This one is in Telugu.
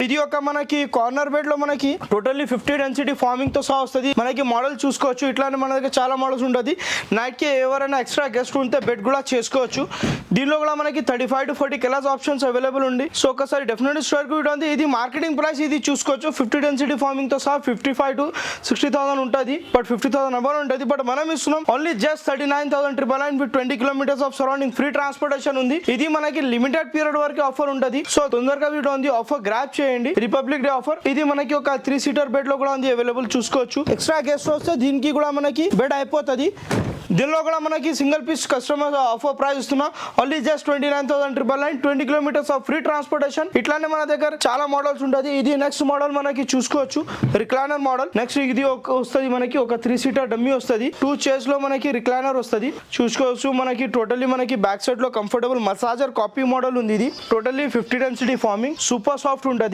ఇది ఒక మనకి కార్నర్ బెడ్ లో మనకి టోటల్లీ 50 డెన్సిటీ ఫార్మింగ్ తో సహా వస్తుంది. మనకి మోడల్ చూసుకోవచ్చు. ఇట్లానే మన దగ్గర చాలా మోడల్స్ ఉంటుంది. నైట్ కి ఎవరైనా ఎక్స్ట్రా గెస్ట్ ఉంటే బెడ్ కూడా చేసుకోవచ్చు. దీనిలో కూడా మనకి 35 to 40 కలర్స్ ఆప్షన్స్ అవైలబుల్ ఉంది. సో ఒకసారి డెఫినెట్లీ స్టోర్ కి ఉంది. ఇది మార్కెటింగ్ ప్రైస్ ఇది చూసుకోవచ్చు. 50 డెన్సిటీ ఫార్మింగ్ తో సహా 55 to 60,000 ఉంటుంది. బట్ 50,000 అబౌవ్ ఉంటుంది. బట్ మనం ఇస్తున్నాం only just 39,999 with 20 kilometres of surrounding free transportation ఉంది. ఇది మనకి లిమిటెడ్ పీరియడ్ వరకు ఆఫర్ ఉంటుంది. సో తొందరగా వీడియో ఉంది ఆఫర్ గ్రాప్ చేయండి. Republic day offer. ఇది మనకి ఒక 3 సీటర్ బెడ్ లో కూడా ఉంది అవైలబుల్ చూసుకోవచ్చు. ఎక్స్ట్రా గెస్ట్ వస్తే దీనికి కూడా మనకి బెడ్ అయిపోతుంది. దీనిలో కూడా మనకి single piece customer offer price ఇస్తున్నా only just 29,999 20 kilometres of free transportation. ఇట్లానే మన దగ్గర చాలా మోడల్స్ ఉంటుంది. ఇది నెక్స్ట్ మోడల్ మనకి చూసుకోవచ్చు రిక్లైనర్ మోడల్. నెక్స్ట్ ఇది వస్తుంది మనకి ఒక 3 సీటర్ డమ్మీ వస్తుంది. 2 చైర్స్ లో మనకి రిక్లైనర్ వస్తుంది చూసుకోవచ్చు. మనకి టోటల్లీ మనకి బ్యాక్ సైడ్ లో కంఫర్టబుల్ మసాజర్ కాపీ మోడల్ ఉంది. ఇది totally 50 density farming super soft ఉంటుంది.